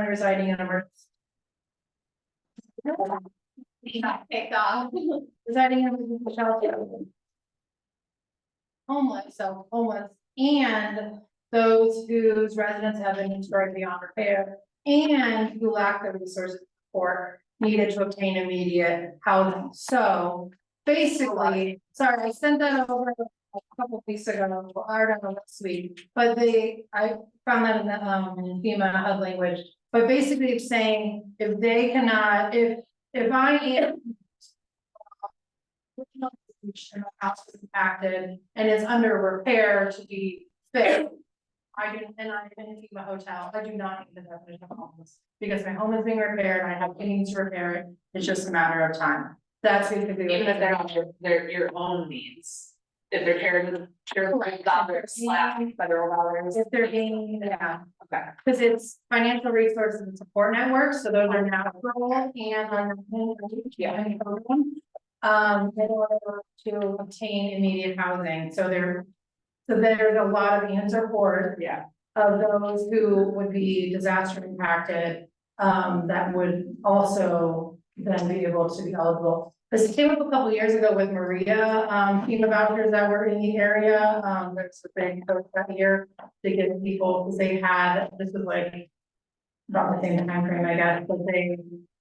residing in emergency. He got picked off. Residing in emergency shelter. Homeless, and those whose residents have been destroyed beyond repair and who lack the resources or needed to obtain immediate housing. So basically, sorry, I sent that over a couple weeks ago, or I don't know, last week, but I found that in the FEMA HUD language. But basically it's saying if they cannot, if I am house is impacted and is under repair to be fixed, I'm in a hotel, I do not need the definition of homeless, because my home is being repaired, I have means to repair it, it's just a matter of time. That's basically. Even if they're on your own means, if they're shared dollars, federal dollars. If they're being, yeah, Okay. because it's financial resources and support networks, so those are natural and in order to obtain immediate housing, so there's a lot of answer for Yeah. of those who would be disaster impacted, that would also then be able to be eligible. This came up a couple years ago with Maria, FEMA vouchers that were in the area, that's a big push that year to give people, because they had, this was like about the same time frame, I guess, but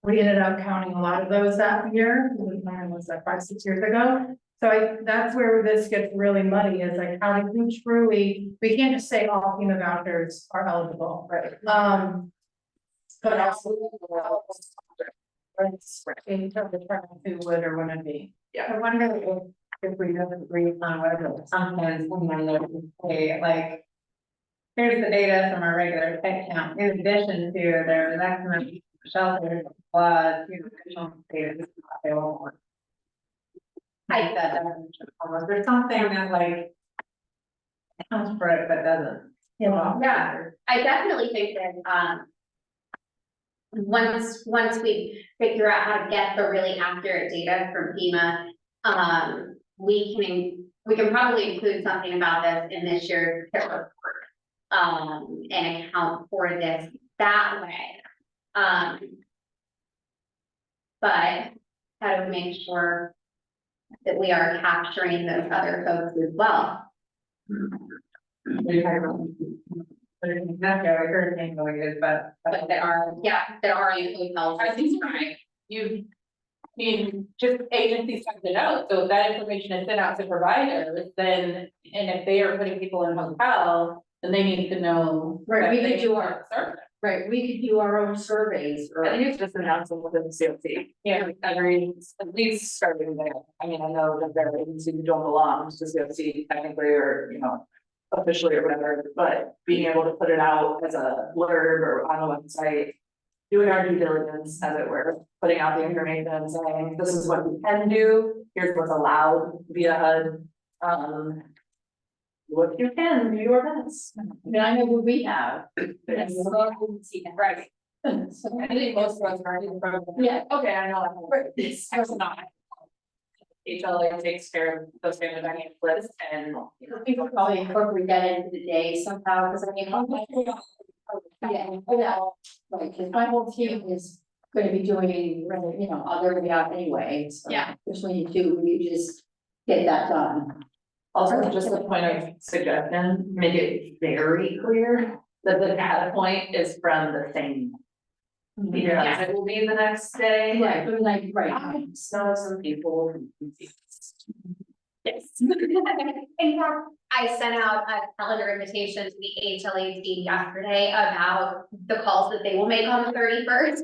we ended up counting a lot of those that year, it was like 5-6 years ago. So that's where this gets really muddy, is like how do we truly, we can't just say all FEMA vouchers are eligible, right? But also in terms of who would or wouldn't be. Yeah. I wonder if we don't agree on whether sometimes when they say like, here's the data from our regular pet count, in addition to their maximum shelters, floods, additional data, this is what they want. That definition of homeless. There's something that like counts for it but doesn't. Yeah. I definitely think that, once we figure out how to get the really accurate data from FEMA, we can probably include something about this in this year's care report, and account for this that way. But how do we make sure that we are capturing those other folks as well? Hurricane related, but That are in hotels. I think right. Just agencies have to know, so if that information is sent out to providers, then, and if they are putting people in hotels, then they need to know. Right, we that could they do are service. right, we could do our own surveys or. I think it's just announcing within the COC. Yeah, at least starting there. I mean, I know that there are agencies who don't belong to the COC technically, or, officially or whatever, but being able to put it out as a blurb or on a website, doing our due diligence, as it were, putting out the information and saying, this is what we can do, here's what's allowed via HUD. What you can, do your best. I mean, I know what we have. Right. So I think most of us are in the program. Yeah. Okay, I know that. It's not. HLA takes care of those family dynamic lists and. people probably incorporate that into the day somehow, because I mean, right, because my whole team is gonna be doing, other out anyway, so. Yeah. Just when you do, you just get that done. Also, just a point of suggestion, make it very clear that the data point is from the same. Because it will be the next day. Right, but like, right. So some people. Yes. In fact, I sent out a calendar invitation to the HLA team yesterday about the calls that they will make on the 31st.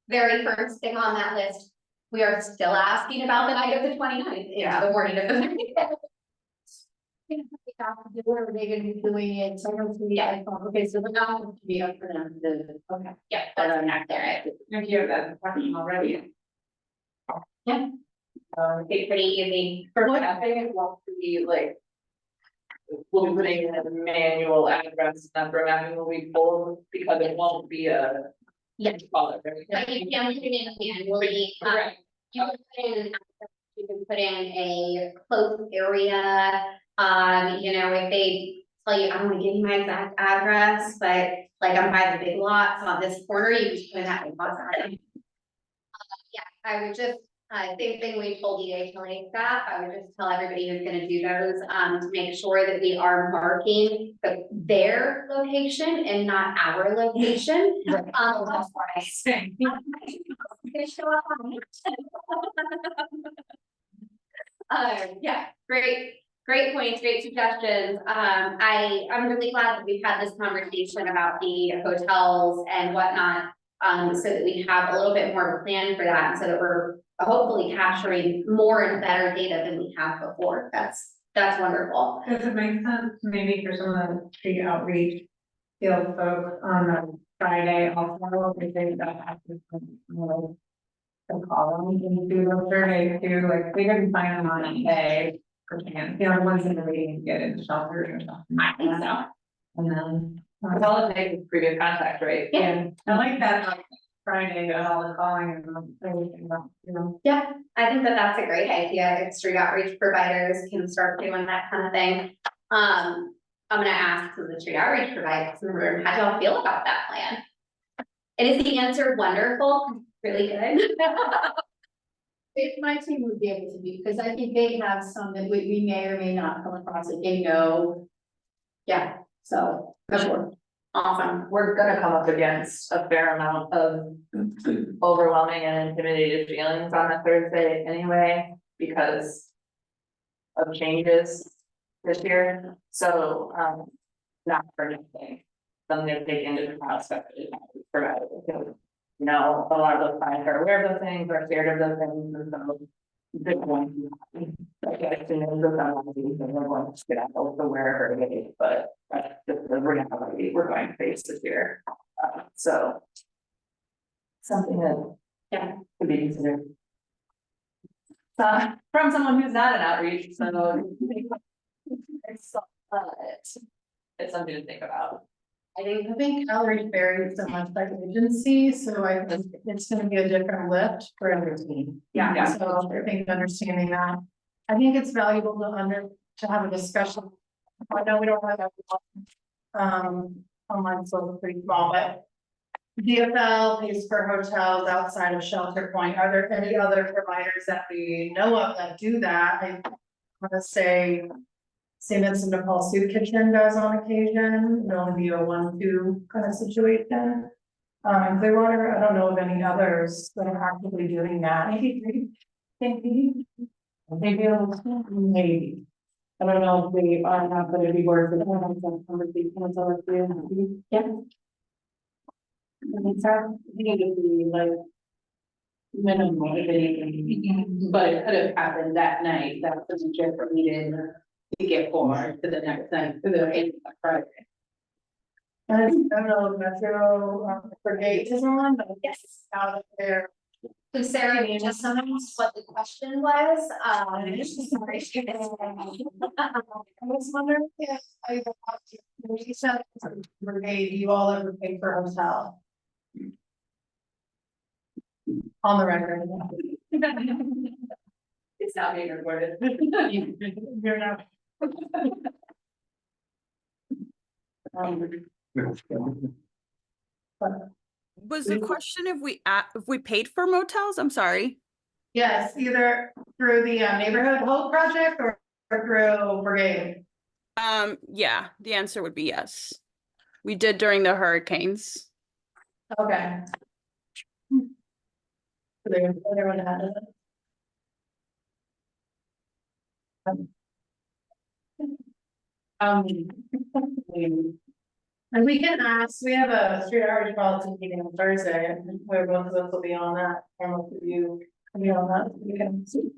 Very first thing on that list, we are still asking about the night of the 29th, the morning of the 30th. Where are they gonna be doing it? Someone's gonna be, okay, so they're not going to be up for them to, okay. Yeah, that's not there. If you have that question already. It's pretty easy. I think it won't be like. We'll be putting in a manual address number, and will be pulled because it won't be a. Yeah. Call it, right? But you can put in manually, Right. you can put in a close area, if they tell you, I don't wanna give you my exact address, but like I'm by the Big Lots on this corner, you can just put that in box. Yeah, I would just, same thing we told the HLA staff, I would just tell everybody who's gonna do those, to make sure that we are marking their location and not our location. That's what I say. Gonna show up on it. Yeah, great points, great suggestions. I'm really glad that we've had this conversation about the hotels and whatnot. So that we have a little bit more of a plan for that, so that we're hopefully capturing more and better data than we have before. That's wonderful. Does it make sense maybe for some of the tree outreach field folks on the Friday also, if they don't have to, call them and do those surveys too, like we didn't find them on a day for chance, the ones that are waiting to get into shelters or something. I think so. And then, It's all it takes is previous contact, right? yeah, I like that, like Friday, but all the calling and everything, you know. Yeah, I think that that's a great idea. If street outreach providers can start doing that kind of thing. I'm gonna ask some of the street outreach providers in the room, how do y'all feel about that plan? And is the answer wonderful? Really good? If my team would be able to be, because I think they have some that we may or may not come across that they know. Yeah, so, for sure. Awesome. We're gonna come up against a fair amount of overwhelming and intimidated feelings on a Thursday anyway, because of changes this year, so, not for anything. Something to take into account, especially provided, because, you know, a lot of those clients are aware of those things, are scared of those things, and so. They're going to, like, as soon as they're done, they're going to get out of wherever it is, but that's just the reality we're going to face this year. So. Something that. Yeah. Could be considered. From someone who's not an outreach, so. It's something to think about. I think outreach varies so much by agency, so I think it's gonna be a different lift for every team. Yeah. So I think understanding that, I think it's valuable to have a discussion. I know we don't have that. Online so pretty small, but. DFL pays for hotels outside of Shelter Point. Are there any other providers that we know of that do that? I wanna say. St. Vincent de Paul Soup Kitchen does on occasion, it'll only be a 1-2 kind of situation. Clearwater, I don't know of any others that are actively doing that. Maybe. Maybe. I don't know if they are not, but it'd be worth it. I have some conversations with you. Yeah. It's hard, you need to be like. Minimum if anything, but it could have happened that night, that was a Jennifer needed to get forward to the next night, to the end of Friday. I don't know, Metro Brigade is on, but Yes. out of there. So Sarah, you just summed what the question was, I was wondering if you said Brigade, do you all ever pay for hotel? On the record. It's not being recorded. You're not. Was the question if we paid for motels? I'm sorry. Yes, either through the Neighborhood Hope Project or through Brigade. Yeah, the answer would be yes. We did during the hurricanes. Okay. Everyone had it. And we can ask, we have a street outreach policy meeting on Thursday, and where both of us will be on that, and most of you can be on that, we can see.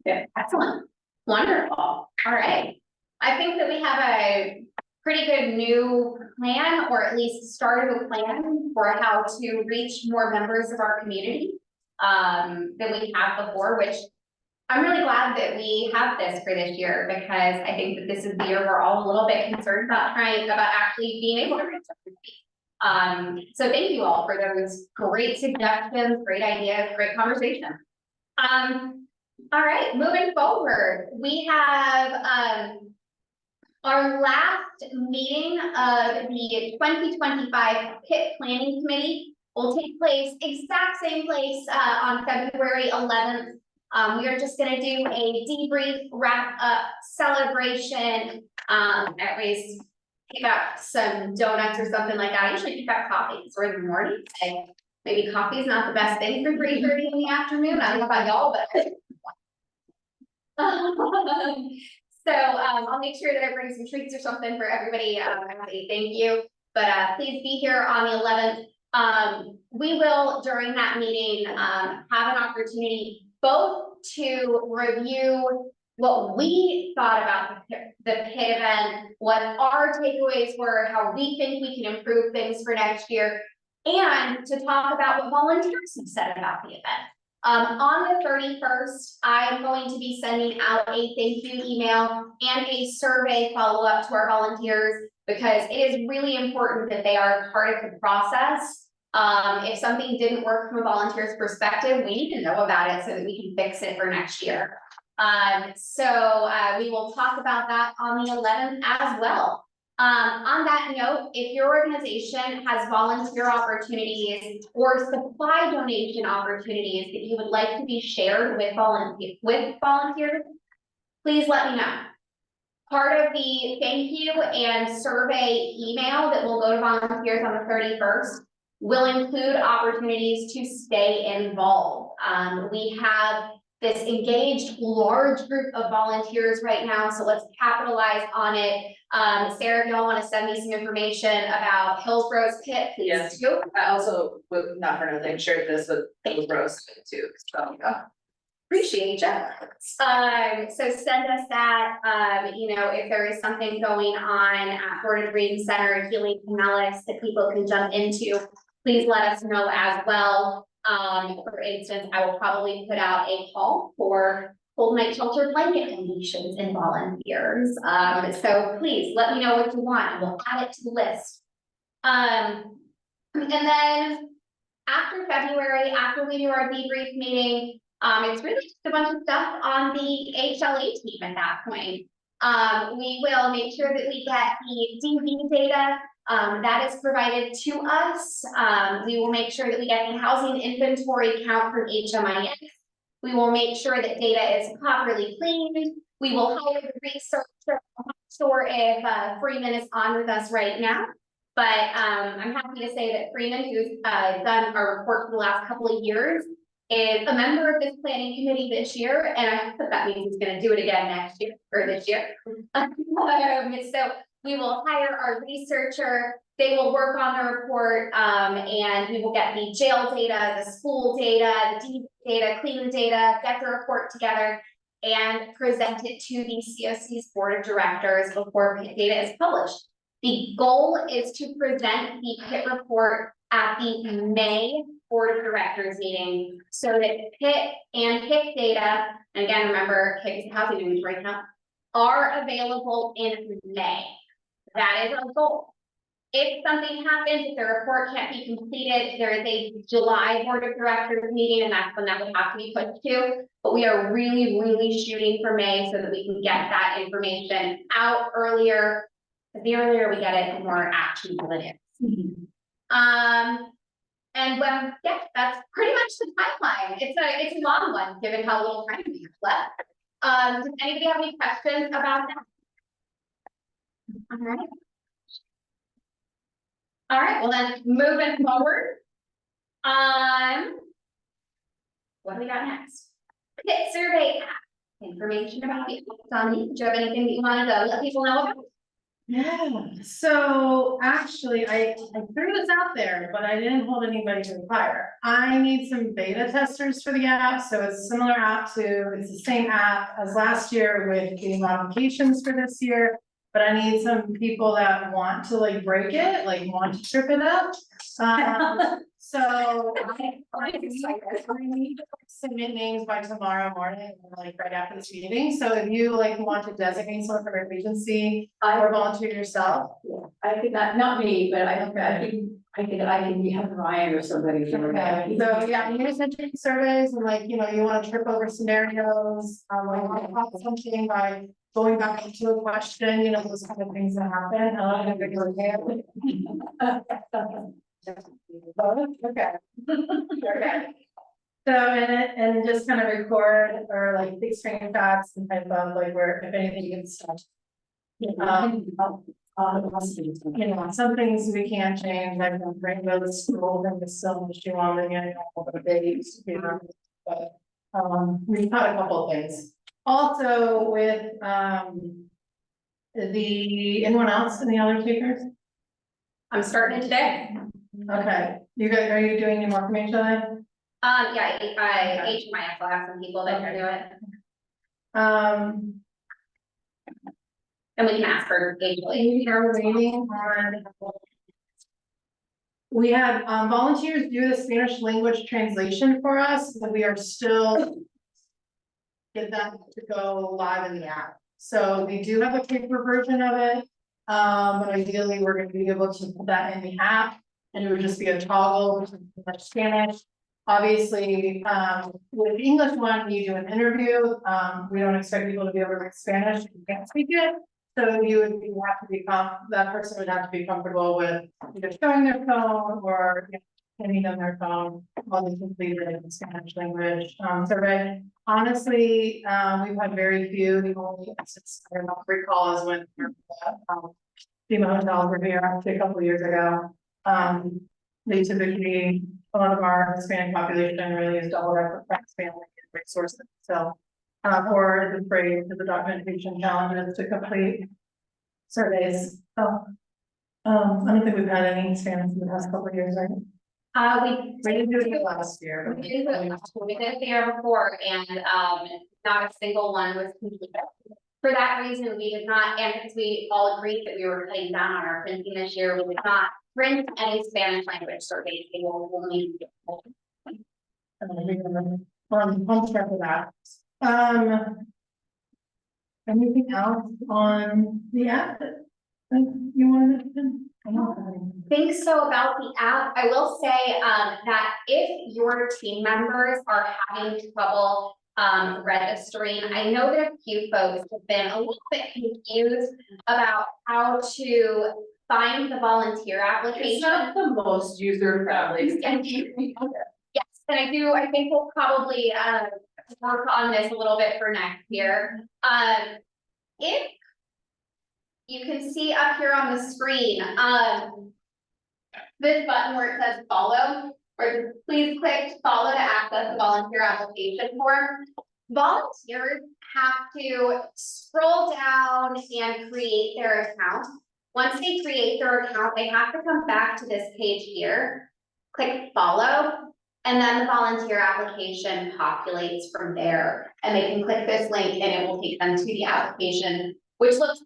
yeah, excellent, wonderful, all right. I think that we have a pretty good new plan, or at least start of a plan for how to reach more members of our community. Than we have before, which I'm really glad that we have this for this year, because I think that this is the year we're all a little bit concerned about actually being able to reach everybody. So thank you all for those great suggestions, great ideas, great conversation. All right, moving forward, we have Our last meeting of the 2025 PIT Planning Committee will take place, exact same place, on February 11th. We are just gonna do a debrief, wrap up, celebration, at least pick up some donuts or something like that. I usually pick up coffee, because we're in the morning, and maybe coffee is not the best thing for 3:30 in the afternoon. I don't know about y'all, but. So, I'll make sure that I bring some treats or something for everybody. I want to say thank you, but, please be here on the 11th. We will, during that meeting, have an opportunity both to review what we thought about the PIT event, what our takeaways were, how we think we can improve things for next year, and to talk about what volunteers have said about the event. On the 31st, I'm going to be sending out a thank you email and a survey follow-up to our volunteers, because it is really important that they are part of the process. If something didn't work from a volunteer's perspective, we need to know about it so that we can fix it for next year. We will talk about that on the 11th as well. On that note, if your organization has volunteer opportunities or supply donation opportunities that you would like to be shared with volunteers, please let me know. Part of the thank you and survey email that will go to volunteers on the 31st will include opportunities to stay involved. We have this engaged large group of volunteers right now, so let's capitalize on it. Sarah, if y'all want to send me some information about Hillsborough's PIT, please Yes. do. I also, would not for nothing, shared this with Rose too, so. Appreciate you. So send us that, if there is something going on at Florida Dream Center, Healing Pinellas that people can jump into, please let us know as well. For instance, I will probably put out a call for cold night shelter blanket donations and volunteers. So please let me know what you want and we'll add it to the list. And then after February, after we do our debrief meeting, it's really just a bunch of stuff on the HLA team at that point. We will make sure that we get the DV data that is provided to us. We will make sure that we get the housing inventory count from HMIS. We will make sure that data is properly cleaned. We will hire the researcher. I'm not sure if Freeman is on with us right now, but I'm happy to say that Freeman, who's done our report for the last couple of years, is a member of this planning committee this year, and I hope that means he's going to do it again next year or this year. So we will hire our researcher. They will work on the report, and we will get the jail data, the school data, the DV data, clean the data, get the report together, and present it to the COC's board of directors before PIT data is published. The goal is to present the PIT report at the May board of directors meeting, so that PIT and PIC data, and again, remember, PIC is housing inventory count, are available in May. That is our goal. If something happens, if the report can't be completed, there is a July board of directors meeting, and that's when that would have to be put to. But we are really, really shooting for May so that we can get that information out earlier. The earlier we get it, the more actionable it is. And yeah, that's pretty much the timeline. It's a long one, given how little time we have left. Does anybody have any questions about that? All right, well then, moving forward. What do we got next? PIT survey app. Information about it. Donnie, do you have anything that you wanted to let people know about? Yeah, so actually, I threw this out there, but I didn't hold anybody to the fire. I need some beta testers for the app, so it's a similar app it's the same app as last year with getting modifications for this year. But I need some people that want to like break it, like want to trip it up. So I need to submit names by tomorrow morning, like right after this meeting. So if you like want to designate someone from your agency or volunteer yourself. I could not me, but I can have Ryan or somebody. Okay, so yeah, I'm gonna send you surveys and like, you want to trip over scenarios, like I'll pop something by going back into a question, you know, those kind of things that happen. Okay. Okay. So, and just kind of record or like big screenshots and type of like where, if anything gets stuck. You know, some things we can't change, like the rainbow school and the still issue on the, you know, the babies, you know, but, we've got a couple of things. Also with, anyone else in the other takers? I'm starting today. Okay, you guys, are you doing any more from each other? Yeah, I HMIS will have some people that can do it, and we can ask her individually. we are waiting on. We had volunteers do the Spanish language translation for us, but we are still. Get that to go live in the app. So we do have a paper version of it. But ideally, we're gonna be able to put that in the app, and it would just be a toggle between Spanish. Obviously, with the English one, you do an interview. We don't expect people to be able to speak Spanish if you can't speak it. So you have to be that person would have to be comfortable with either showing their phone or handing them their phone while they complete it in the Spanish language survey. Honestly, we've had very few. The only instance I don't recall is when FEMA hotels were here actually a couple of years ago. They typically, a lot of our Hispanic population really is double our family resources. So, or is afraid of the documentation challenges to complete surveys. So, I don't think we've had any Hispanics in the past couple of years, right? We didn't do it last year. We did it the year before, and not a single one was completed. For that reason, we did not, and because we all agreed that we were cutting down on our printing this year, we did not print any Spanish language surveys. They will only be. I'm sorry for that. Anything else on the app that you wanted to? Think so about the app. I will say that if your team members are having trouble registering, I know that a few folks have been a little bit confused about how to find the volunteer application. It's not the most user friendly. Yes, and I think we'll probably work on this a little bit for next year. If you can see up here on the screen, this button where it says follow, or please click follow to access the volunteer application form. Volunteers have to scroll down and create their account. Once they create their account, they have to come back to this page here, click follow, and then the volunteer application populates from there. And they can click this link and it will take them to the application, which looks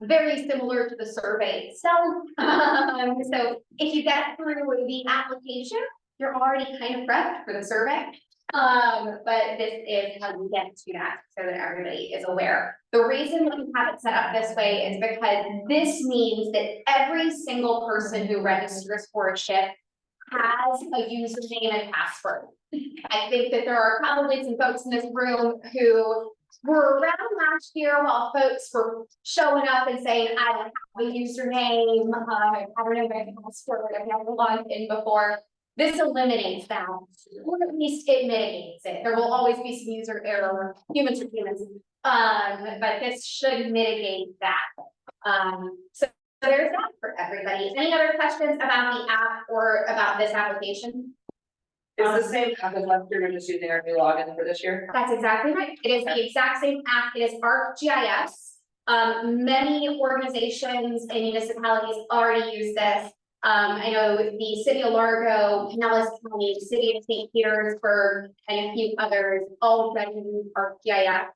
very similar to the survey itself. So if you get through the application, you're already kind of prepped for the survey. But this is how we get to that so that everybody is aware. The reason we have it set up this way is because this means that every single person who registers for a shift has a username and password. I think that there are probably some folks in this room who were around last year while folks were showing up and saying, I don't have a username, I don't know my password, I've never logged in before. This eliminates that, or at least it mitigates it. There will always be some user error, humans are humans, but this should mitigate that. So there's that for everybody. Any other questions about the app or about this application? It's the same app as last year, we're just using our new login for this year. That's exactly right. It is the exact same app. It is ArcGIS. Many organizations and municipalities already use this. I know the city of Largo, Pinellas County, city of St. Petersburg, and a few others already use ArcGIS.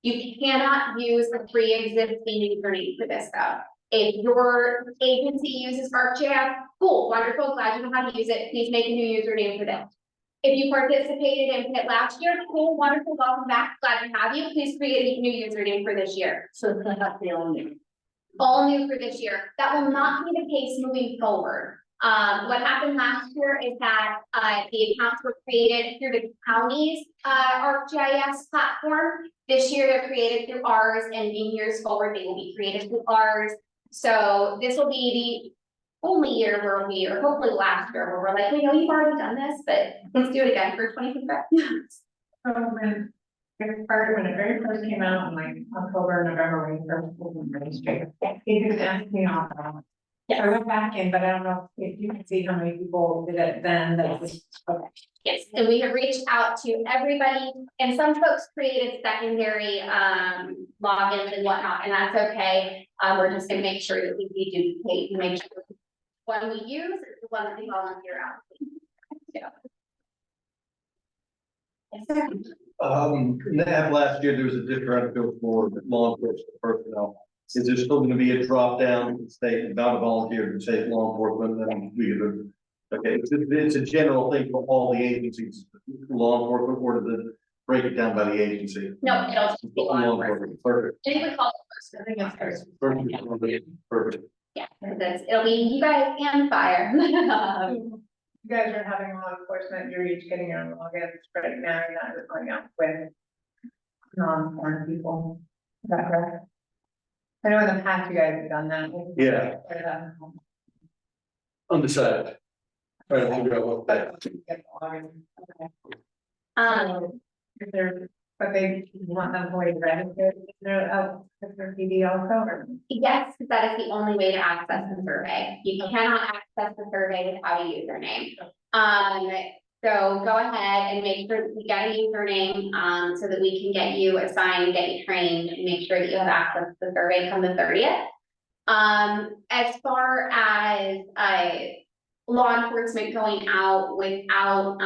You cannot use a pre-existing username for this though. If your agency uses ArcGIS, cool, wonderful, glad you know how to use it. Please make a new username for this. If you participated in it last year, cool, wonderful, welcome back, glad to have you. Please create a new username for this year. So that's the only. All new for this year. That will not be the case moving forward. What happened last year is that, the accounts were created through the county's, ArcGIS platform. This year they're created through ours, and in years forward, they will be created through ours. So this will be the only year where we, or hopefully last year, where we're like, we know you've already done this, but let's do it again for 2025. When it very first came out in like October, November, when we first opened the registry, he didn't ask me all about. I went back in, but I don't know if you can see how many people did it then, that it was, okay. Yes, and we have reached out to everybody, and some folks created secondary logins and whatnot, and that's okay. We're just gonna make sure that we duplicate and make sure the one we use is the one that we volunteer out. Yeah. Yes, sir. In the app last year, there was a differential for law enforcement personnel. Is there still gonna be a drop down to state, not a volunteer, to state law enforcement, then we could, okay, it's a general thing for all the agencies, law enforcement, or does it break it down by the agency? No, it'll just be law enforcement. Perfect. I think we call it first, I think it's first. Perfect. Yeah, it'll be you guys and fire. You guys are having law enforcement, you're each getting your own logins right now, you're not just going out with non-foreign people. Is that correct? I know in the past you guys have done that. Yeah. Undecided. Trying to figure out what that. If they're, but they want them to register, they're out with their PD also, or? Yes, because that is the only way to access the survey. You cannot access the survey without a username. So go ahead and make sure that you get a username, so that we can get you assigned, get you trained, and make sure that you have access to the survey come the 30th. As far as, law enforcement going out without,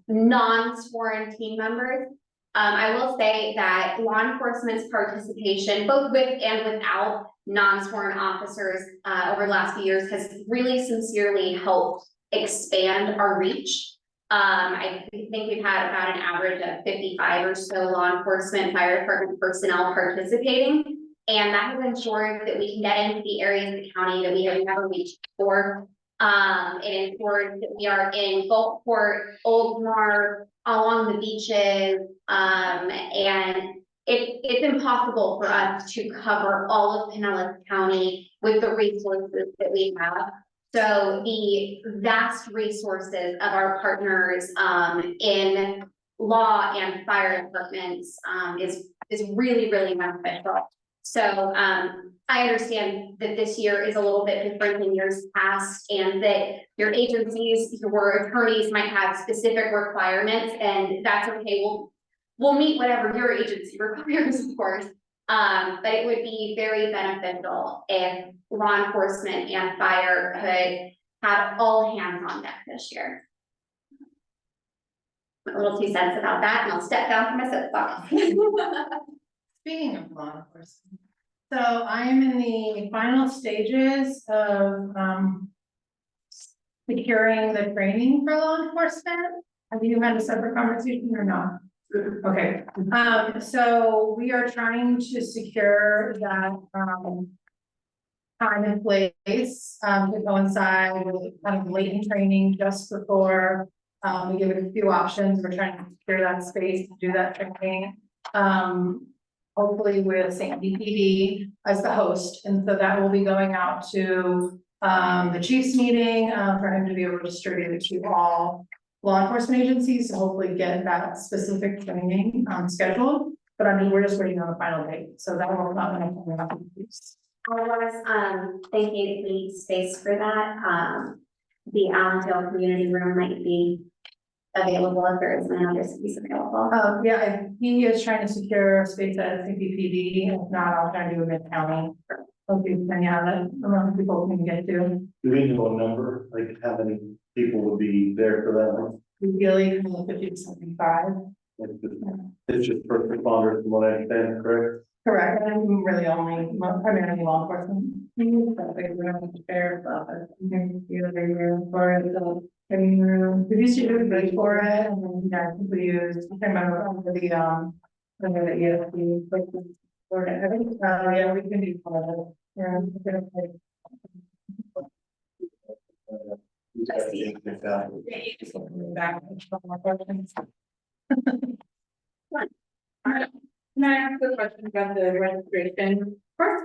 non-sworn team members. I will say that law enforcement's participation, both with and without non-sworn officers, over the last few years has really sincerely helped expand our reach. I think we've had about an average of 55 or so law enforcement, fire department personnel participating. And that has ensured that we can get into the areas of the county that we have never reached before. It ensures that we are in Gulfport, Oldmar, along the beaches, and it's impossible for us to cover all of Pinellas County with the resources that we have. So the vast resources of our partners in law and fire departments is really, really beneficial. So I understand that this year is a little bit different than years past, and that your agencies, your attorneys might have specific requirements, and that's okay. We'll meet whatever your agency requires, of course. But it would be very beneficial if law enforcement and fire could have all hands on deck this year. A little 2 cents about that, and I'll step down from my soapbox. Speaking of law enforcement, so I am in the final stages of securing the training for law enforcement. Have you had a separate conversation or not? Okay, so we are trying to secure that time and place to coincide with kind of latent training just before we give it a few options. We're trying to secure that space to do that training. Hopefully with St. DPD as the host, and so that will be going out to the chief's meeting for him to be able to distribute it to all law enforcement agencies to hopefully get that specific training scheduled. But I mean, we're just waiting on the final date, so that will not be. I was thinking we need space for that. The Allendale community room might be available if there isn't another space available. Yeah, he is trying to secure space at CPPD. If not, I'll try to do it in county. Okay, then yeah, that amount of people can get to. Do we know a number, like how many people would be there for that one? Really, 50 to 75. It's just first responders, from what I understand, correct? Correct, and I'm really only, primarily law enforcement. But we have the sheriff's office, the other year for the training room. We used to do it ready for it, and then yeah, we used, I can't remember the under the ESP, like I think, yeah, we can do part of it. Yeah. He's got to change it down. Back with some more questions. Can I ask a question about the registration? First,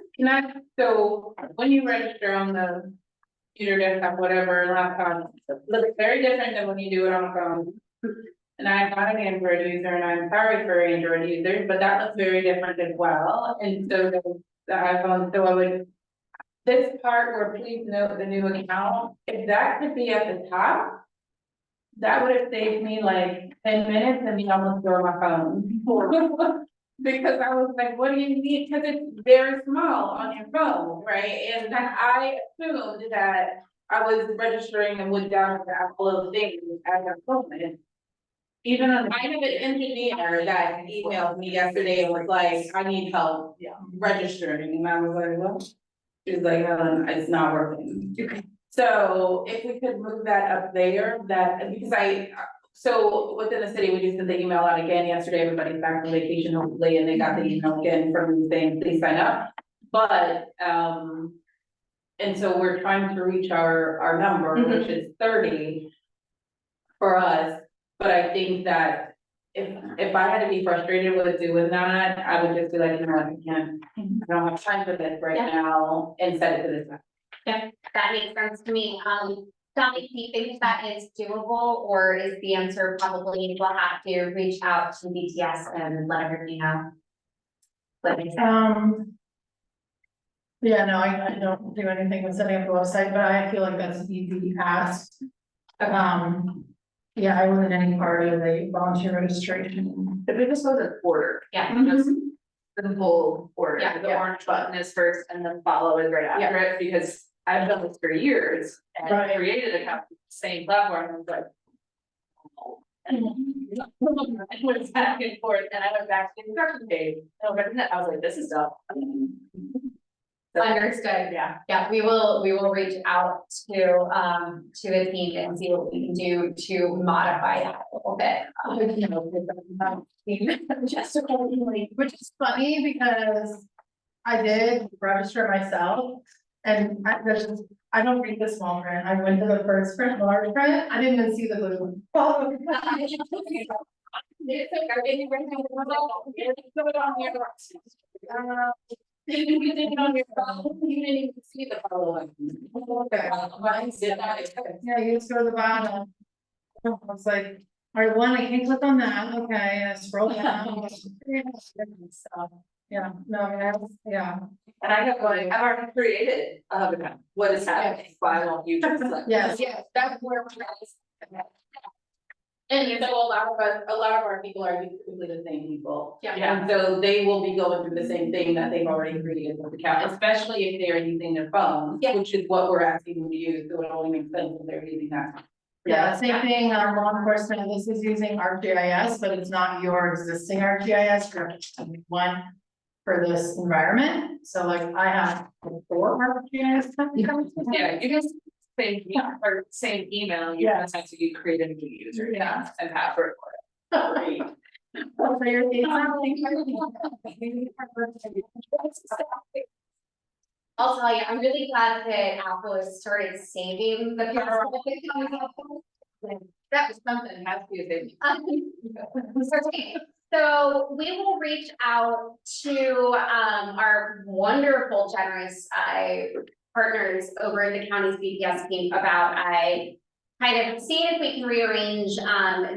so when you register on the computer, desktop, whatever, laptop, it looks very different than when you do it on a phone. And I'm not an Android user, and I'm sorry for Android users, but that looks very different as well, and so the iPhone, so I would. This part where please note the new account, if that could be at the top. That would have saved me like 10 minutes and me almost throw my phone. Because I was like, what do you need? Because it's very small on your phone, right? And then I assumed that I was registering and would download all of things as a phone. Even on, I have an engineer that emailed me yesterday and was like, I need help registering, and I was like, what? She was like, it's not working. So if we could move that up there, because so within the city, we just sent the email out again yesterday, everybody's back from vacation hopefully, and they got the email again from saying, please sign up. But, and so we're trying to reach our number, which is 30 for us. But I think that if I had to be frustrated with doing that, I would just be like, you know, I can't, I don't have time for this right now, and set it to this time. Yeah, that makes sense to me. Dominic, do you think that is doable, or is the answer probably we'll have to reach out to BTS and let everybody know? What they say? Yeah, no, I don't do anything with setting up the website, but I feel like that's easy asked. Yeah, I wasn't any part of the volunteer registration. If it just goes in order, Yeah. just the full order, Yeah, the yeah. orange button is first and then follow is right after it, because I've done this for years and Right. created a company, same platform, and was like. I went back and forth, and I went back to the instruction page, and I was like, this is dumb. So, Understood. yeah. Yeah, we will reach out to the team and see what we can do to modify that a little bit. Just accordingly, which is funny because I did register myself and I don't read the small print. I went to the first print, large print. I didn't even see the blue. You didn't on your phone, you didn't even see the follow-up. Yeah, you just go to the bottom. I was like, all right, one, I can't click on that, okay, and I scroll down. Yeah, no, I mean, yeah, And I have like, I've already created, what is happening, so I won't use it. yes, Yes, that's where we're at. And So a lot of our people are typically the same people. Yeah. And so they will be going through the same thing that they've already created with the account, especially if they're using their phone, Yeah. which is what we're asking them to use, so it only makes sense if they're using that. yeah, same thing, law enforcement, this is using ArcGIS, but it's not your existing ArcGIS, you're having one for this environment, so like I have 4 ArcGIS. Yeah, you just same email, you just have to create a new user. Yeah. And password for it. Well, for your data. I'll tell you, I'm really glad that Apple has started saving the power. That was something, has to be So we will reach out to our wonderful, generous partners over at the county's BPS team about kind of seeing if we can rearrange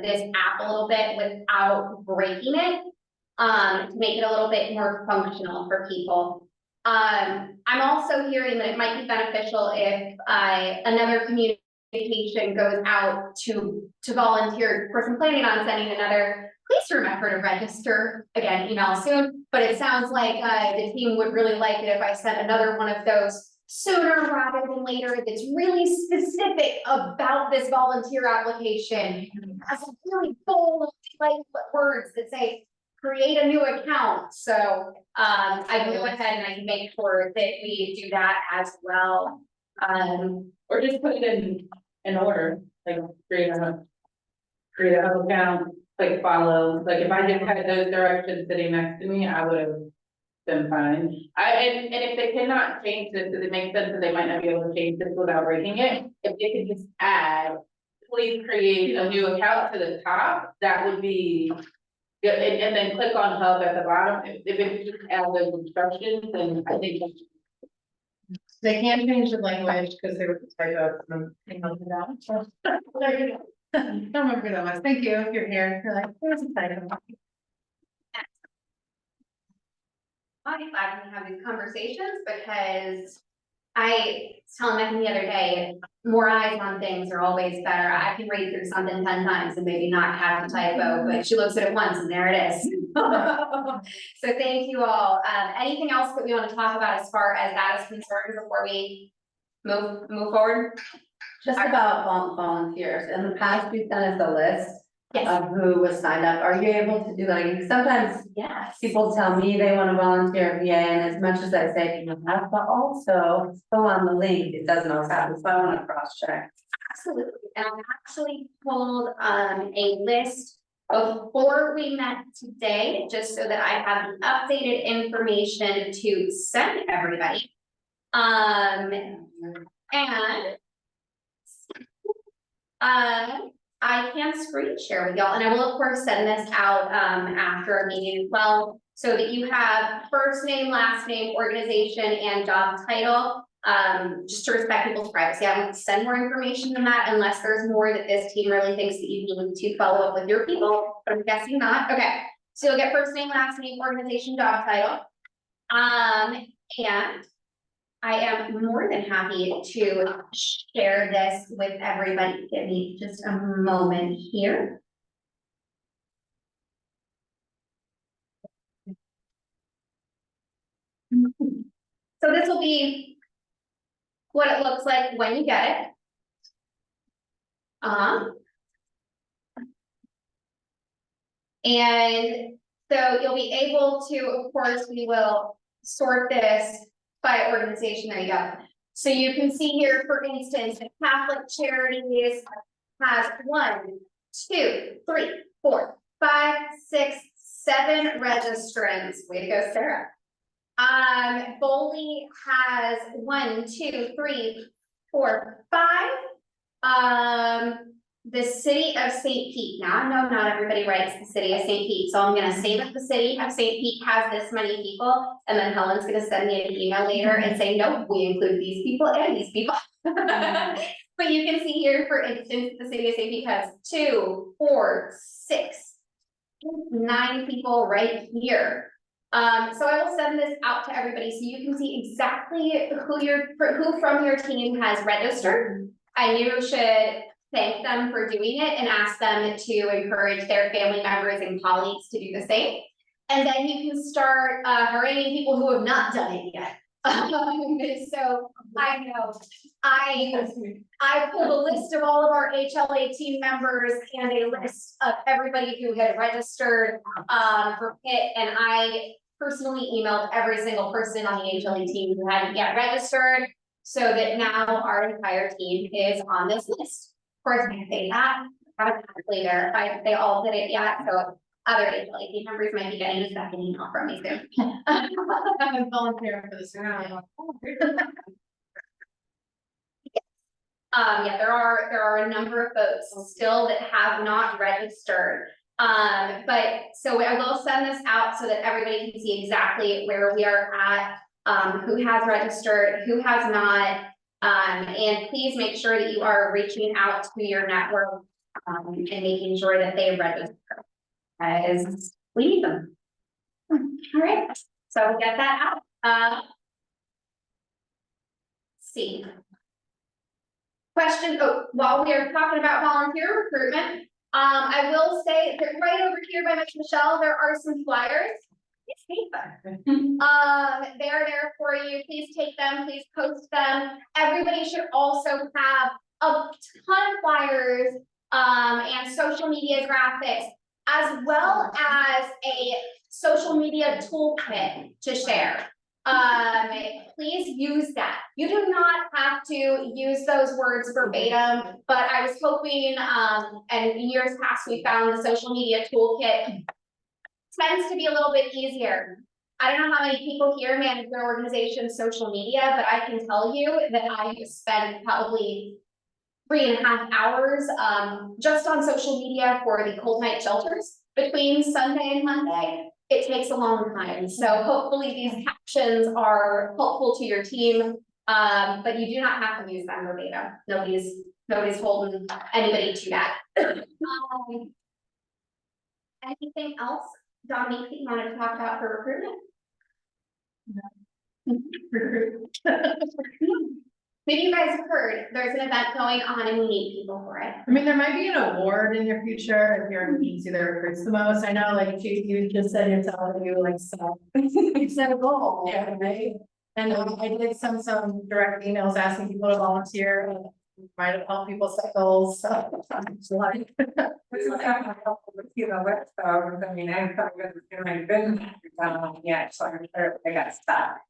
this app a little bit without breaking it, to make it a little bit more functional for people. I'm also hearing that it might be beneficial if another communication goes out to volunteers. Of course, I'm planning on sending another. Please remember to register, again, email soon, but it sounds like the team would really like it if I sent another one of those sooner rather than later that's really specific about this volunteer application. Has a really bold like words that say create a new account. So I can go ahead and I can make sure that we do that as well. Or just put it in order, like create a account, like follow, like if I just had those directions sitting next to me, I would have then fine. And if they cannot change this, does it make sense that they might not be able to change this without breaking it? If they could just add, please create a new account to the top, that would be good, and then click on hub at the bottom, if it just add those instructions, then I think that's. They can't change the language because they were typo from email down. So there you go. Don't remember that much. Thank you. If you're here, you're like, there's a typo. I'm glad we have these conversations because I was telling Megan the other day, more eyes on things are always better. I can read through something 10 times and maybe not have a typo, but she looks at it once and there it is. So thank you all. Anything else that we want to talk about as far as that is concerned before we move forward? Just about volunteers, in the past, we've done as a list Yes. of who was signed up, are you able to do that? Like, sometimes Yes. people tell me they wanna volunteer, and as much as I say, you have to also go on the link, it doesn't always happen, so I wanna cross check. Absolutely, and I actually pulled a list before we met today, just so that I have the updated information to send everybody. I can screen share with y'all, and I will of course send this out after our meeting as well, so that you have first name, last name, organization, and job title. Just to respect people's privacy, I won't send more information than that unless there's more that this team really thinks that you need to follow up with your people, but I'm guessing not. Okay, so you'll get first name, last name, organization, job title. And I am more than happy to share this with everybody. Give me just a moment here. So this will be what it looks like when you get it. And so you'll be able to, of course, we will sort this by organization. There you go. So you can see here, for instance, the Catholic Charities has 1, 2, 3, 4, 5, 6, 7 registrants. Way to go, Sarah. Foley has 1, 2, 3, 4, 5. The city of St. Pete. Now I know not everybody writes the city of St. Pete, so I'm gonna say that the city of St. Pete has this many people, and then Helen's gonna send me an email later and say, nope, we include these people and these people. But you can see here, for instance, the city of St. Pete has 2, 4, 6, 9 people right here. So I will send this out to everybody so you can see exactly who from your team has registered. And you should thank them for doing it and ask them to encourage their family members and colleagues to do the same. And then you can start haranguing people who have not done it yet. So I know I pulled a list of all of our HLA team members and a list of everybody who had registered for PIT, and I personally emailed every single person on the HLA team who hadn't yet registered, so that now our entire team is on this list. Of course, I say that, I haven't actually verified if they all did it yet, so other HLA team members might be getting a second email from me soon. I'm volunteering for this. Yeah, there are a number of folks still that have not registered. But so I will send this out so that everybody can see exactly where we are at, who has registered, who has not. And please make sure that you are reaching out to your network and making sure that they register as we need them. All right, so we'll get that out. See. Question, while we are talking about volunteer recruitment, I will say that right over here by Michelle, there are some flyers. They're there for you. Please take them, please post them. Everybody should also have a ton of flyers and social media graphics, as well as a social media toolkit to share. Please use that. You do not have to use those words verbatim, but I was hoping, and in years past, we found the social media toolkit tends to be a little bit easier. I don't know how many people here manage their organization's social media, but I can tell you that I spend probably 3.5 hours, just on social media for the cold night shelters between Sunday and Monday. It takes a long time, so hopefully these captions are helpful to your team. But you do not have to use them verbatim. Nobody's holding anybody to that. Anything else, Dominique, that you wanted to talk about for recruitment? Maybe you guys have heard, there's an event going on and we need people for it. I mean, there might be an award in your future if your agency that recruits the most. I know, like, you just said yourself that you like stuff. You set a goal, Yeah. right? And I did some direct emails asking people to volunteer and try to help people set goals, so. It's like, This is kind of helpful to see the list, though, I mean, I'm probably gonna been, yeah, so I'm sure I got stuck.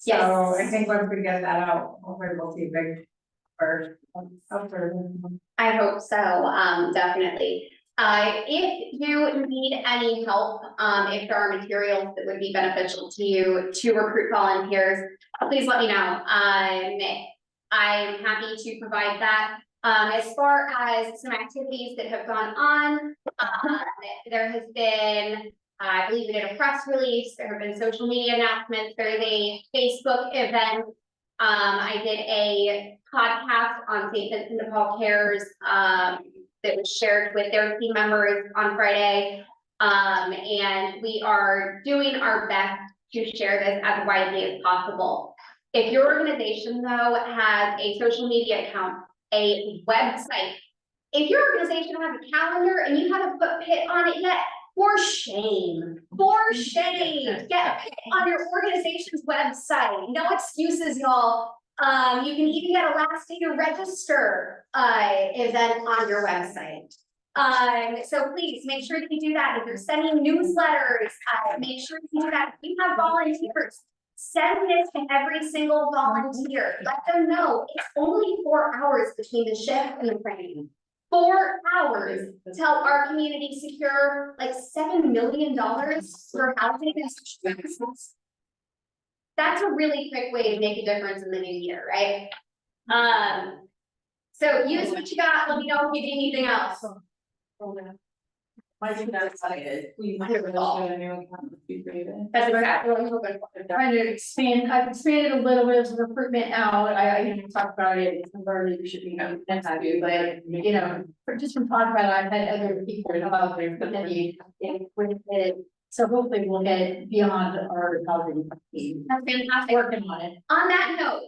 So I think once we get that out, hopefully we'll see big first. I hope so, definitely. If you need any help, if there are materials that would be beneficial to you to recruit volunteers, please let me know. I'm happy to provide that. As far as some activities that have gone on, there has been, I believe we did a press release, there have been social media announcements, there's a Facebook event. I did a podcast on St. Vincent de Paul Cares, that was shared with their team members on Friday. And we are doing our best to share this as widely as possible. If your organization, though, has a social media account, a website, if your organization has a calendar and you haven't put PIT on it yet, for shame, get a PIT on your organization's website. No excuses, y'all. You can even get a last day to register event on your website. So please make sure that you do that. If you're sending newsletters, make sure you do that. If you have volunteers, send this to every single volunteer. Let them know it's only 4 hours between the shift and the training. 4 hours to help our community secure like $7 million for housing and services. That's a really quick way to make a difference in the new year, right? So use what you got. Let me know if you need anything else. I think that's excited. We might have a new account to be created. That's exactly what I'm hoping for. Trying to expand, I've expanded a little bit of recruitment out, I talked about it, some of our leadership, that's how I do, but, just from talking about it, I've had other people come out there, but then with it. So hopefully we'll get beyond our housing team. That's fantastic. Working on it. On that note,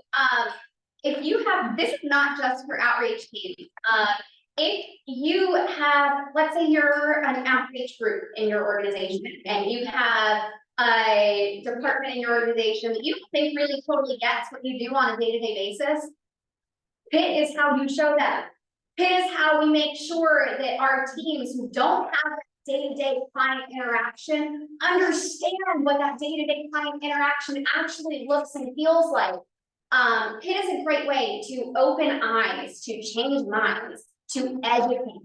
if you have, this is not just for outreach teams. If you have, let's say you're an outreach group in your organization and you have a department in your organization that you don't think really totally gets what you do on a day-to-day basis, PIT is how you show them. PIT is how we make sure that our teams who don't have day-to-day client interaction understand what that day-to-day client interaction actually looks and feels like. PIT is a great way to open eyes, to change minds, to educate.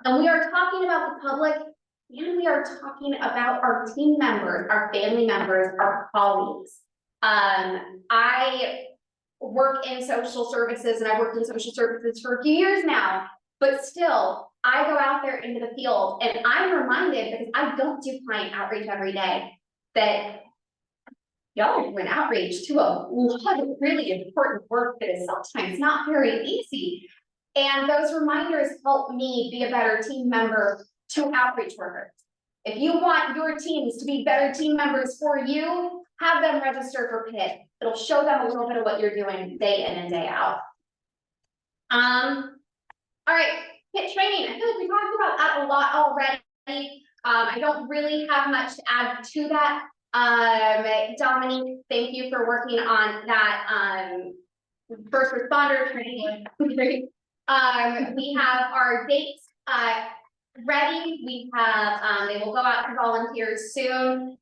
And we are talking about the public, and we are talking about our team members, our family members, our colleagues. I work in social services, and I've worked in social services for a few years now, but still, I go out there into the field and I'm reminded, because I don't do client outreach every day, that y'all do an outreach to a lot of really important work that is sometimes not very easy. And those reminders help me be a better team member to outreach workers. If you want your teams to be better team members for you, have them register for PIT. It'll show them a little bit of what you're doing day in and day out. All right, PIT training. I feel like we talked about that a lot already. I don't really have much to add to that. Dominique, thank you for working on that first responder training. We have our dates ready. We have they will go out to volunteers soon.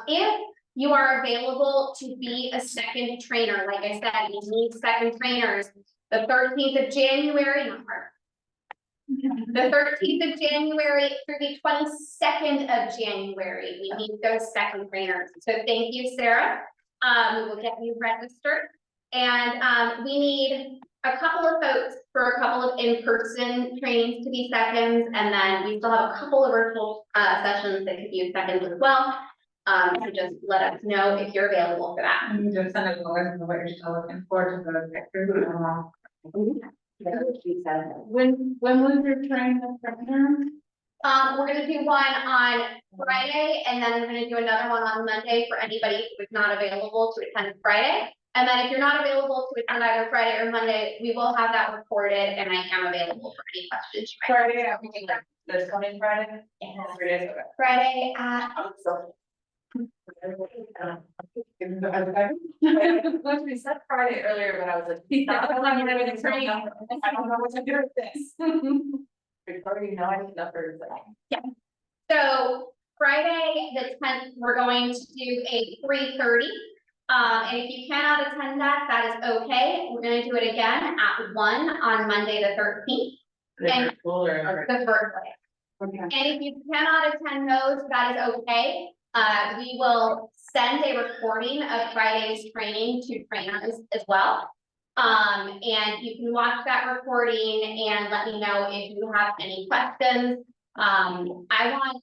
If you are available to be a second trainer, like I said, we need second trainers. The 13th of January, The 13th of January through the 22nd of January, we need those second trainers. So thank you, Sarah. We will get you registered. And we need a couple of folks for a couple of in-person trainings to be seconds, and then we still have a couple of virtual sessions that could use seconds as well. So just let us know if you're available for that. You just send us a list of what you're still looking for to those pictures. When was your training partner? We're gonna do one on Friday, and then we're gonna do another one on Monday for anybody who is not available to attend Friday. And then if you're not available to attend either Friday or Monday, we will have that recorded, and I am available for any questions. you might have. Friday, I'm thinking like this coming Friday. Yes. Friday at, We said Friday earlier, but I was like, I don't know what to do with this. Before you know, I think numbers like. so Friday, the 10th, we're going to do a 3:30. And if you cannot attend that, that is okay. We're gonna do it again at 1 on Monday, the 13th. And the first day. Okay. And if you cannot attend those, that is okay. We will send a recording of Friday's training to trainers as well. And you can watch that recording and let me know if you have any questions. I know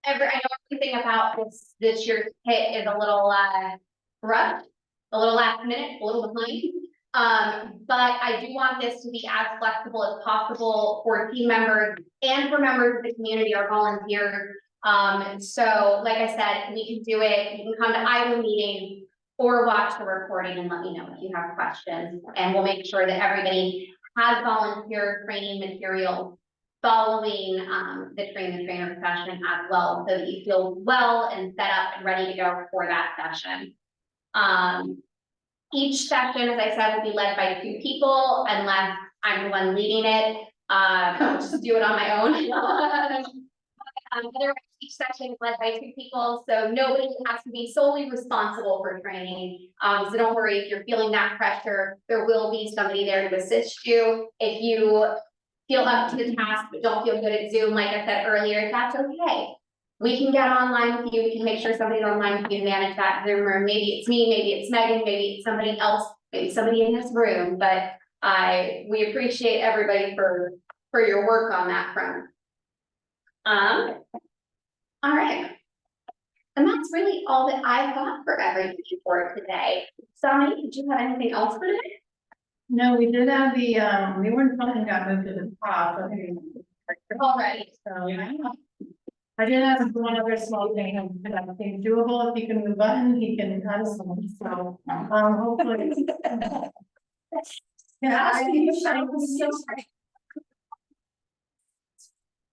everything about this year's kit is a little rough, a little last minute, a little behind. But I do want this to be as flexible as possible for team members and for members of the community or volunteers. So like I said, we can do it. You can come to either meeting or watch the recording and let me know if you have questions. And we'll make sure that everybody has volunteer training materials following the trainer session as well, so that you feel well and set up and ready to go for that session. Each session, as I said, will be led by 2 people unless I'm the one leading it. I'll just do it on my own. Otherwise, each session is led by 2 people, so nobody has to be solely responsible for training. So don't worry if you're feeling that pressure, there will be somebody there to assist you. If you feel up to the task but don't feel good at Zoom, like I said earlier, that's okay. We can get online with you, we can make sure somebody's online with you to manage that Zoom room. Maybe it's me, maybe it's Megan, maybe it's somebody else, maybe somebody in this room, but we appreciate everybody for your work on that front. All right. And that's really all that I've got for everybody for today. Sonny, did you have anything else for today? No, we did have the, we weren't talking got moved to the top, I think. Already. So, I did have one other small thing, and I think doable, if he can move the button, he can have some, so, hopefully. Yeah,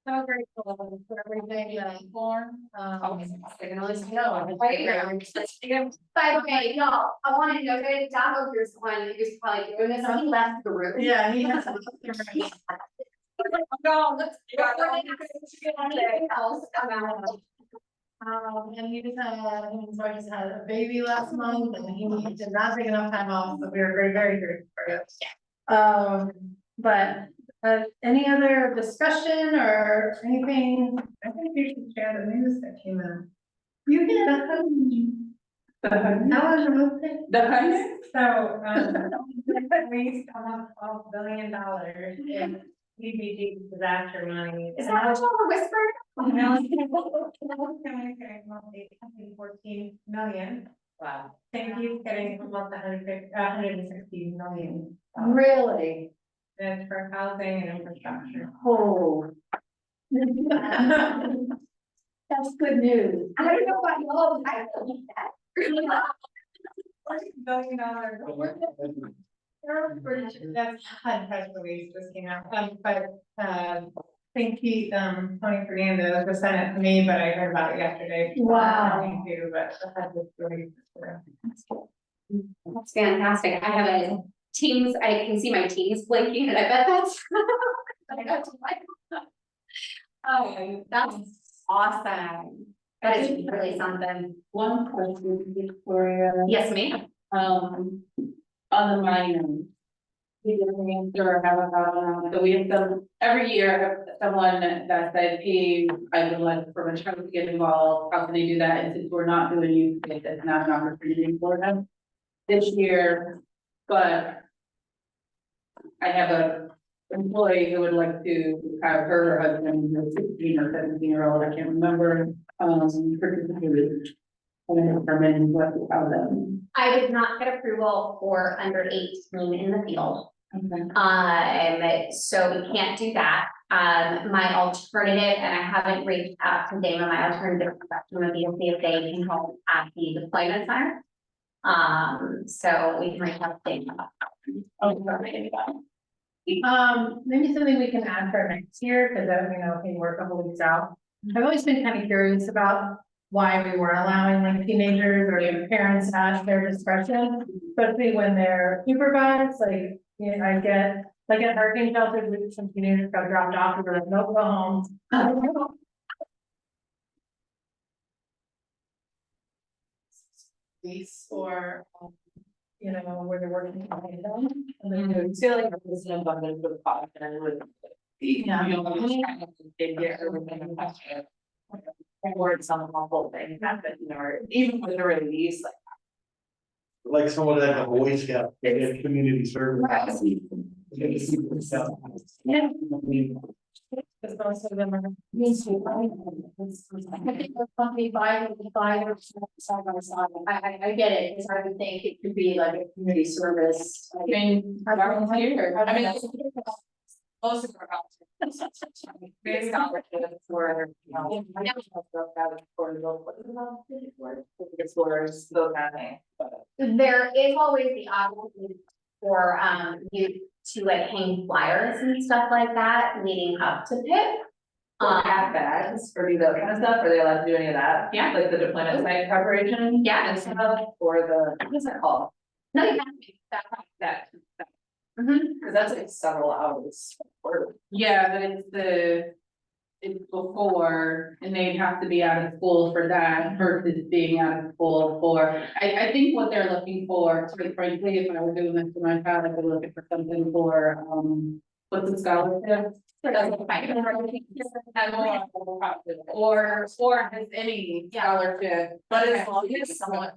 so grateful for everything that I formed, By the way, y'all, I want to know that Damo here's the one who's probably doing this, he left the room. yeah, he has. No, let's. Anything else about? And he just his wife just had a baby last month, and he did not take enough time off, so we were very, very grateful for it. But any other discussion or anything? I think you should share the news that came out. You can. How was your birthday? So, we still have $12 billion in CBG disaster money. Is that what y'all were whispering? No, it's 14 million. Wow. Thank you, getting almost 160 million. Really? That's for housing and infrastructure. Oh. That's good news. I don't know about y'all, but I believe that. $1 billion. That's HUD press release just came out, but, thank you, Tony Fernandez just sent it to me, but I heard about it yesterday. Wow. Me too, but the HUD was released. That's fantastic. I have a Teams, I can see my Teams blinking and I bet that's. Oh, that's awesome. That is really something. One question, Victoria. Yes, ma'am. On the minor, Sure, have a thought on that. So we have some, every year, I have someone that said, hey, I would like for my child to get involved, how can they do that? And since we're not doing youth, it's not an opportunity for them this year, but I have a employee who would like to have her husband, who's 16 or 17-year-old, I can't remember, participate. And determine what to tell them. I did not get approval for under 18 in the field. So we can't do that. My alternative, and I haven't reached out to Damon, my alternative question would be to see if they can help at the deployment center. So we can reach out to Damon about that. Maybe something we can add for next year, because okay, we're a couple of weeks out. I've always been kind of curious about why we weren't allowing like teenagers or even parents at their discretion, especially when they're supervised, like, I get, like at hurricane shelters, with some teenagers got dropped off, and we're like, no, go home. Police or, where they're working behind them. And then I feel like there's an abundance of caution and with. Yeah. They get everything. Or some awful thing happen, or even with the release, Like someone that had a Boy Scout, they had community service. Yeah. Because most of them are. I think we're probably five or side by side. I get it, because I would think it could be like a community service. I mean, volunteer, I mean, most of our options. Maybe scholarships or, for those kind of things, but. There is always the option for you to like hang flyers and stuff like that leading up to PIP. Have bags or do that kind of stuff, are they allowed to do any of that? Yeah. Like the deployment site preparation? Yeah. And stuff, or the, what is that called? No, you have to be That, Mhm. cause that's like several hours. Or, yeah, but it's before, and they'd have to be out of school for that versus being out of school for, I think what they're looking for, quite frankly, if I were doing this to my child, I'd be looking for something for, what's the scholarship? Or has any scholarship, but as long as someone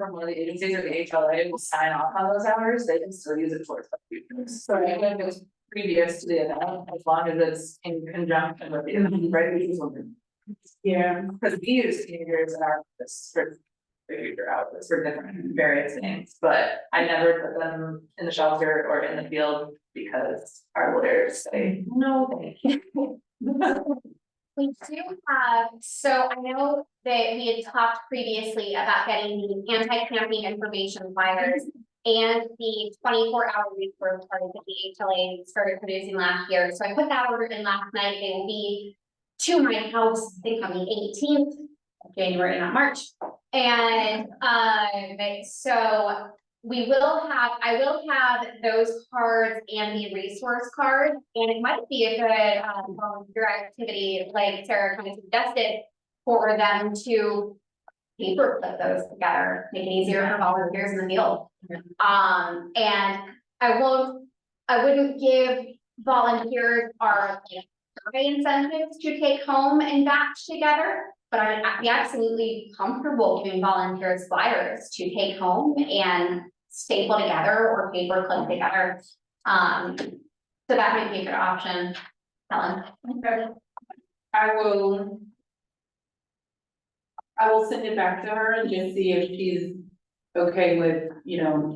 from one of the agencies or the HLA will sign off on those hours, they can still use it towards the future. So even if it was previous to the event, as long as it's in conjunction with the event, right? We use them. yeah. Because we use teenagers in our office for future hours for different various things, but I never put them in the shelter or in the field because our lawyers say, no, thank you. We do have, so I know that we had talked previously about getting the anti-camping information flyers and the 24-hour resource card that the HLA started producing last year. So I put that order in last night. They will be to my house, I think on the 18th of January, not March. And so I will have those cards and the resource card, and it might be a good volunteer activity, like Sarah kind of suggested, for them to paper clip those together, make it easier for volunteers in the field. And I wouldn't give volunteers our survey incentives to take home and batch together, but I'd be absolutely comfortable giving volunteers flyers to take home and staple together or paper clip together. So that might be a good option. Helen. I will send it back to her and just see if she's okay with,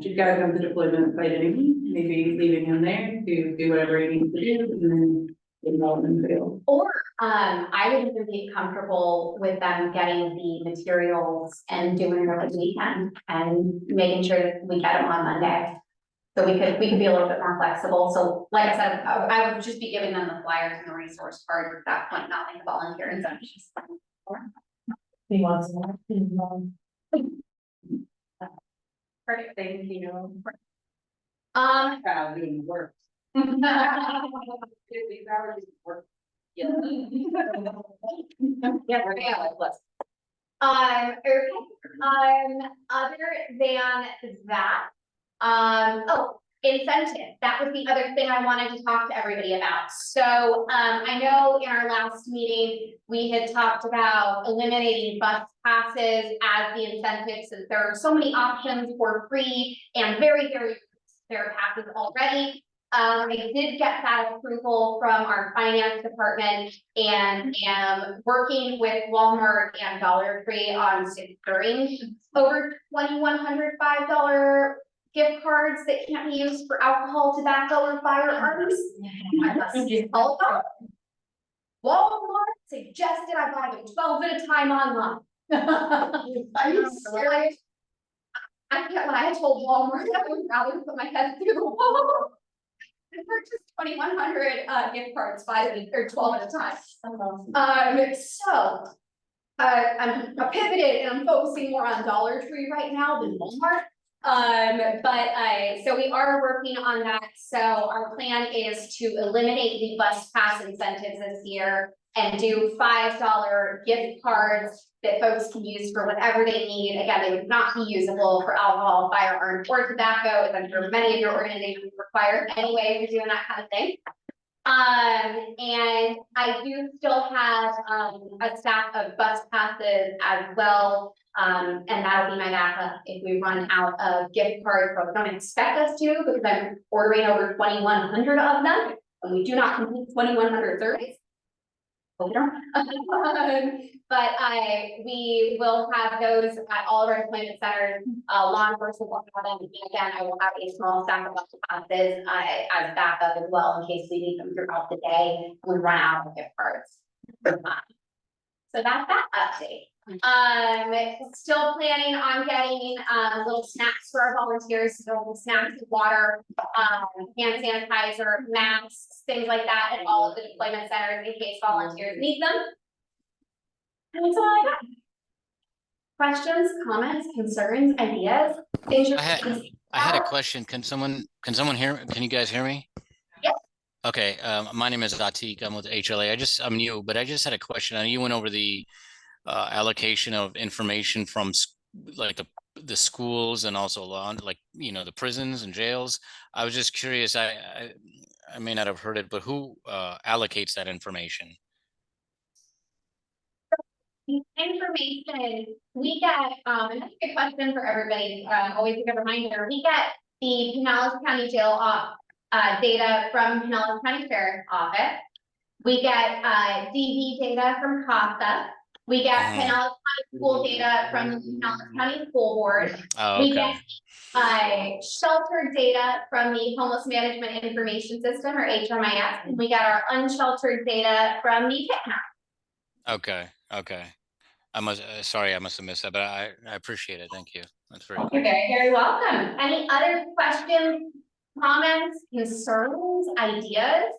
she's gotta come to deployment site anyway, maybe leaving him there to do whatever he needs to do and then get all in the field. Or I would even be comfortable with them getting the materials and doing it over the weekend and making sure that we get them on Monday. So we could be a little bit more flexible. So like I said, I would just be giving them the flyers and the resource card at that point, not like volunteer incentives. He wants to. Perfect, thank you. Child doing work. These hours work. Yeah. Yeah, okay, other than that, oh, Incentive, that was the other thing I wanted to talk to everybody about. So, I know in our last meeting, we had talked about eliminating bus passes as the incentive, since there are so many options for free and very fair passes already. I did get that approval from our finance department and am working with Walmart and Dollar Tree on securing over $2,105 gift cards that can't be used for alcohol, tobacco, or firearms. Walmart suggested I buy them 12 at a time online. Are you serious? I can't, when I told Walmart, I would rather put my head through the wall. I purchased 2,100 gift cards, 5 or 12 at a time. I'm pivoted and I'm focusing more on Dollar Tree right now than Walmart. So we are working on that. So our plan is to eliminate the bus pass incentives this year and do $5 gift cards that folks can use for whatever they need. Again, they would not be usable for alcohol, firearms, or tobacco, as I'm sure many of your organizations require anyway, if you're doing that kind of thing. And I do still have a stack of bus passes as well. And that'll be my backup if we run out of gift cards, but don't expect us to, because I'm ordering over 2,100 of them, and we do not complete 2,100 surveys. We we will have those at all of our employment centers. Law enforcement will have them, and again, I will have a small stack of bus passes as backup as well in case we need them throughout the day. We run out of gift cards. So that's that update. Still planning on getting little snacks for our volunteers, little snacks and water, hand sanitizer, masks, things like that at all of the deployment centers in case volunteers need them. And that's all I got. Questions, comments, concerns, ideas? I had a question. Can someone hear? Can you guys hear me? Yes. Okay. My name is Atik. I'm with HLA. I'm new, but I just had a question. I know you went over the allocation of information from like the schools and also like, you know, the prisons and jails. I was just curious. I may not have heard it, but who allocates that information? Information we get, and that's a good question for everybody. Always a good reminder. We get the Pinellas County Jail data from Pinellas County Sheriff's Office. We get DV data from CASA. We get Pinellas County School data from the Pinellas County School Board. Oh, We okay. get sheltered data from the Homeless Management Information System, or HMIS, and we got our unsheltered data from the PICMAP. Okay. Okay. Sorry, I must have missed that, but I appreciate it. Thank you. That's very cool. Okay, very welcome. Any other questions, comments, concerns, ideas?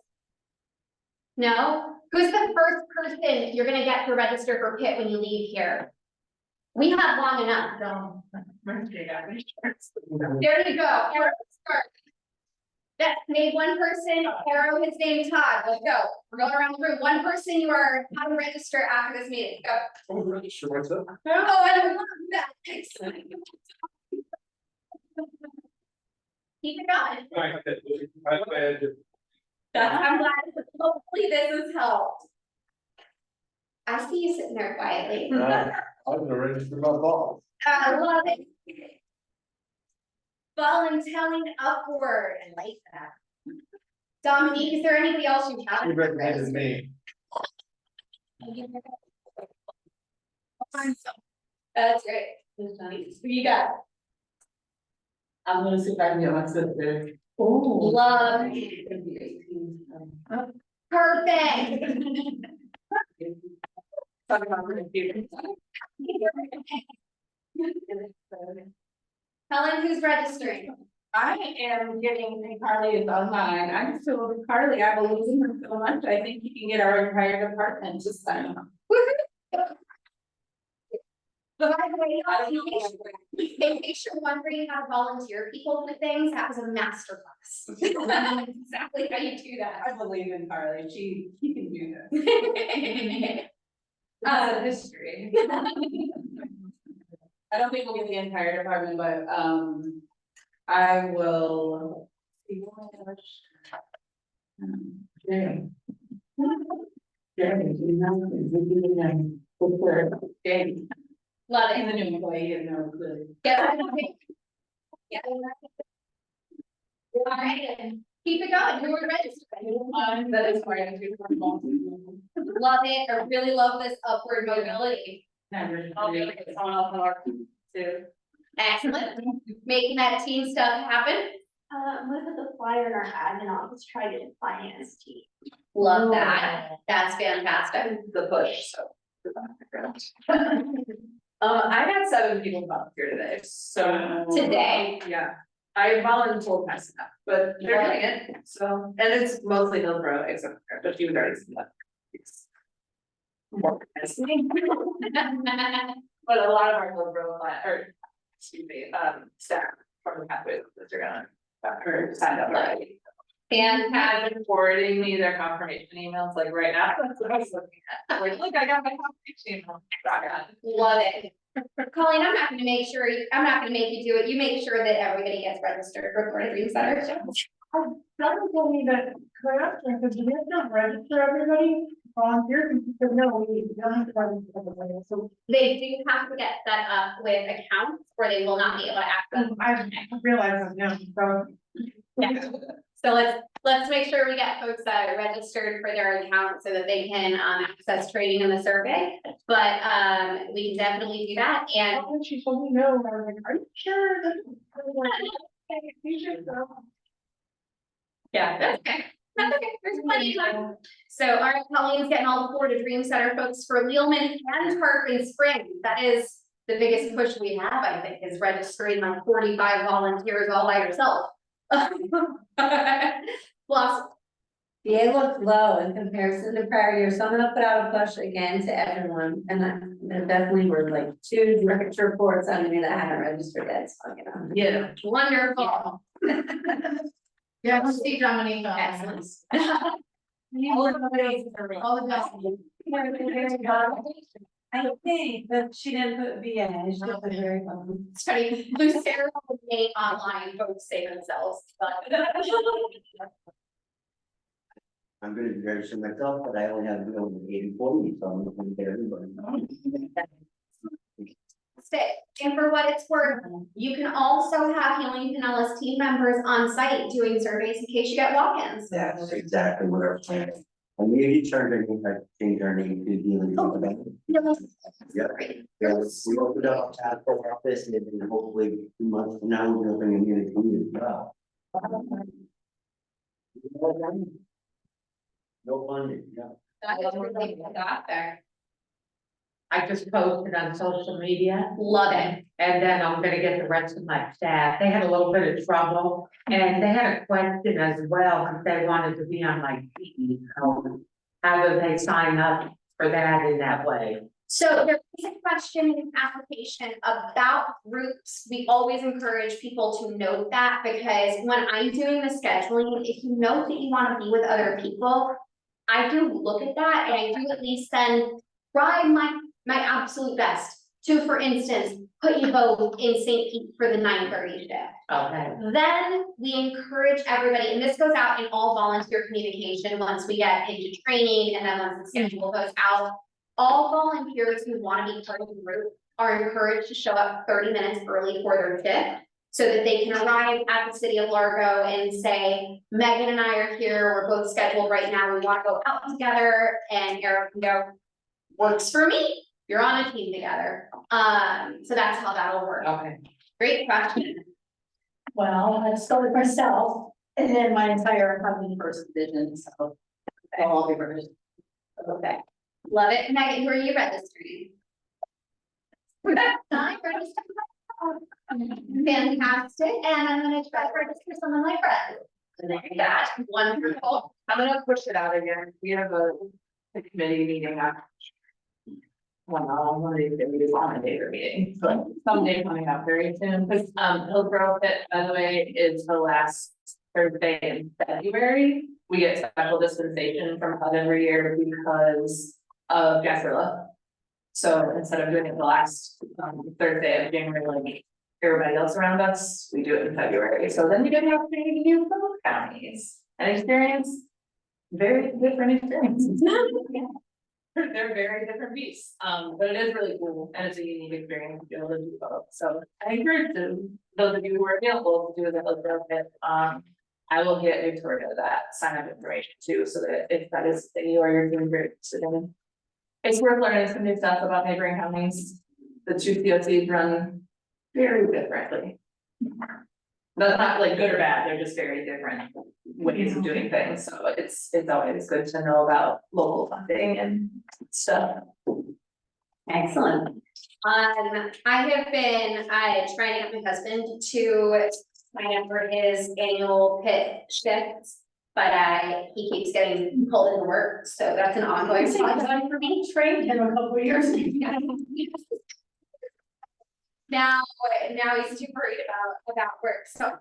No? Who's the first person you're gonna get to register for PIT when you leave here? We have long enough, so. There you go. Arrow, start. That's made one person. Arrow, his name Todd. Let's go. We're going around the room. One person you are how to register after this meeting. Go. Register myself. Oh, I love that. Excellent. Keep it going. I'm glad. Hopefully this has helped. I see you sitting there quietly. I'm gonna register my boss. I love it. Volunteering upward. I like that. Dominique, is there anybody else you haven't? You recommended me. That's great. Who you got? I'm gonna see if I can get my sister. Oh, love. Perfect. Talking about the computer. Helen, who's registering? I am getting Carly is online. I'm still with Carly. I believe in her so much. I think you can get our entire department to sign up. But by the way, in case you're wondering how to volunteer people for things, that was a masterclass. Exactly how you do that. I believe in Carly. She can do this. History. I don't think we'll get the entire department, but I will Jeremy. Jeremy, do you know, is it you and Jamie? Love And it. the new employee, you know, good. Yeah. Yeah. All right, keep it going, who are registered? That is why I do. Love it, I really love this upward mobility. I'll be like someone else on our team too. Excellent, making that team stuff happen. I'm gonna put the flyer in our admin office, try to get finance team. Love that, that's fantastic. The push, so. I had 7 people volunteer today, so. Today. Yeah, I volunteered myself, but they're doing it, so, and it's mostly Hillsborough, except for, but you would already see that. It's more fascinating. But a lot of our Hillsborough, or, excuse me, staff from the pathways that are gonna, or signed up already. Fantastic. Have been forwarding me their confirmation emails like right now, that's what I was looking at, like, look, I got my confirmation email. Love it. Colleen, I'm not gonna make sure, I'm not gonna make you do it, you make sure that everybody gets registered for Florida Dream Center. Someone told me that, because we have not register everybody volunteer, because no, we don't have to register everybody, so. They do have to get set up with accounts or they will not be able to access. I realize that now, so. Yeah. So let's make sure we get folks registered for their account so that they can access training in the survey. But we can definitely do that. And Oh, she told me no, and I was like, are you sure? yeah, that's okay. That's okay. There's plenty of time. So all right, Colleen's getting all the Florida Dream Center folks for Lealman and Tarpon Springs. That is the biggest push we have, I think, is registering like 45 volunteers all by yourself. Plus, Yeah, it looked low in comparison to prior years, so I'm gonna put out a push again to everyone, and there definitely were like 2 direct reports on me that hadn't registered yet, so, you know. Yeah. wonderful. Yeah, we'll see Dominique. Excellent. All the best. I think, but she didn't put VA, she put very fun. Study Lucero made online folks say themselves, but. I'm gonna register myself, but I only have 84 weeks, so I'm looking to get everybody. Stay, and for what it's worth, you can also have Healing Pinellas team members on site doing surveys in case you get walk-ins. That's exactly what our plan is. And maybe change our name to Healing Pinellas. Yeah, yeah, we opened up a task force office and then hopefully 2 months from now, we're opening a unit as well. No funding, yeah. That is really what I got there. I just posted on social media, Love it. and then I'm gonna get the rest of my staff, they had a little bit of trouble, and they had a question as well, because they wanted to be on my team, so how do they sign up for that in that way? So there is a question in the application about groups. We always encourage people to note that because when I'm doing the scheduling, if you note that you want to be with other people, I do look at that and I do at least then try my absolute best to, for instance, put you both in St. Pete for the 9:30 shift. Okay. Then we encourage everybody, and this goes out in all volunteer communication once we get into training and then once the schedule goes out. All volunteers who want to be part of the group are encouraged to show up 30 minutes early for their shift so that they can arrive at the city of Largo and say, Megan and I are here, we're both scheduled right now, we want to go out together, and Eric can go, works for me, you're on a team together. So that's how that'll work. Okay. Great question. Well, I've started myself, and then my entire company first division, so. All the others. Okay, love it. Megan, who are you registering? I'm registered. Fantastic, and I'm gonna try to register some of my friends. That's wonderful. I'm gonna push it out again, we have a committee meeting after. Well, one of these days on a data meeting, but someday coming up very soon, because Hillsborough Fit, by the way, is the last Thursday in February. We get special dispensation from HUD every year because of Gasparilla. So instead of doing it the last Thursday of January, like everybody else around us, we do it in February, so then you get the opportunity to do both counties and experience very different experiences. They're very different beasts, but it is really cool and it's a unique experience to be able to do both, so I encourage those of you who are available to do the other bit, I will get Victoria that sign up information too, so that if that is the thing you or you're doing very interested in. It's worth learning some new stuff about neighboring counties. The two COCs run very differently. That's not like good or bad, they're just very different ways of doing things, so it's always good to know about local funding and stuff. Excellent. I have been, trying to get my husband to sign up for his annual pit shifts, but he keeps getting pulled into work, so that's an ongoing project for me. Trained him a couple of years ago. Now he's too worried about work, so,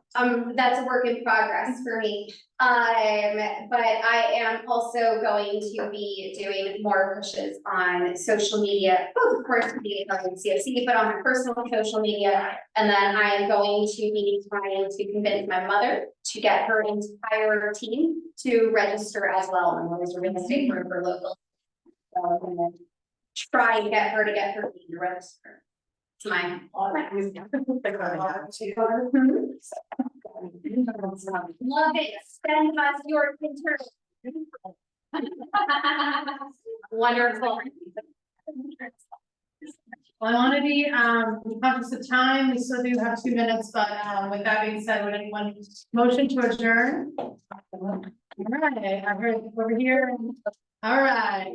that's a work in progress for me. But I am also going to be doing more pushes on social media, both of course, the CFC, but on my personal social media. And then I am going to be trying to convince my mother to get her entire team to register as well. My mother's a real estate broker local. So I'm gonna try and get her team to register. It's my. Love it, send us your intern. Wonderful. Well, I want to be conscious of time, we still do have 2 minutes, but with that being said, would anyone motion to adjourn? All right, I heard over here, all right.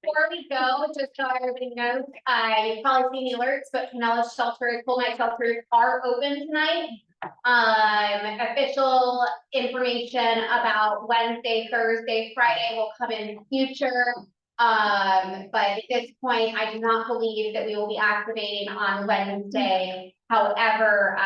Before we go, just so everybody knows, you've probably seen the alerts, but Pinellas shelters, full night shelters are open tonight. Official information about Wednesday, Thursday, Friday will come in the future. But at this point, I do not believe that we will be activating on Wednesday. However,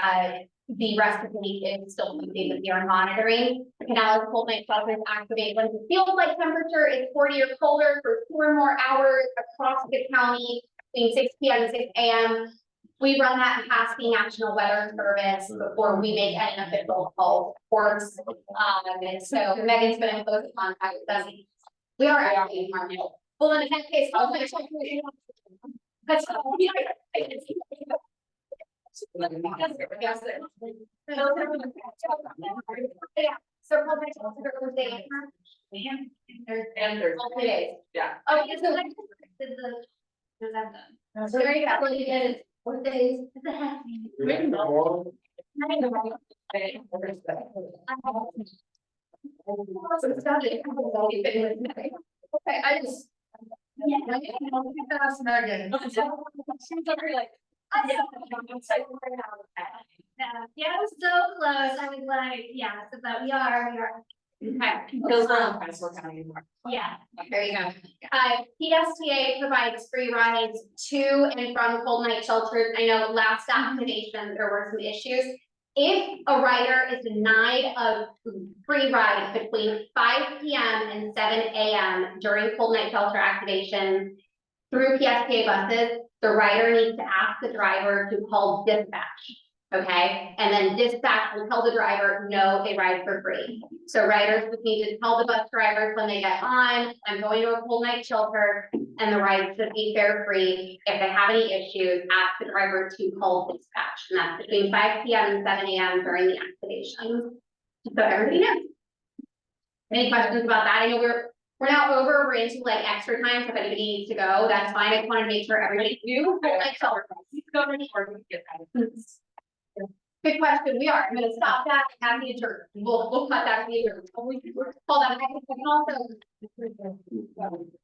the rest of the week is still something that we are monitoring. The Pinellas full night shelters activate when the feels like temperature is 40 or colder for 2 or more hours across the county between 6 p.m. and 6 a.m. We run that past the National Weather Service before we make any official call reports. And so Megan's been in close contact with them. We are actually in March. Well, in that case, that's yeah, so Thursday and Thursday. Yeah. Okay, so like so there you go. What you get is what days is it happening? Okay, I just. Yeah, that's Megan. She's over like. Yeah, it was so close, I was like, yeah, so but we are. Okay. Those are on Pasco County anymore. Yeah. There you go. PSTA provides free rides to and from cold night shelters. I know last activation, there were some issues. If a rider is denied a free ride between 5 p.m. and 7 a.m. during cold night shelter activation through PSTA buses, the rider needs to ask the driver to call dispatch. Okay, and then dispatch will tell the driver, no, they ride for free. So riders would need to tell the bus drivers when they get on, I'm going to a cold night shelter, and the ride should be fare free. If they have any issues, ask the driver to call dispatch, and that's between 5 p.m. and 7 a.m. during the activation. So everybody knows. Any questions about that? I know we're now over, we're into like extra time, so if anybody needs to go, that's fine. I just wanted to make sure everybody knew. Good question, we are, I'm gonna stop that and have the adjournment. We'll cut that to the adjournment. Hold on, I can also.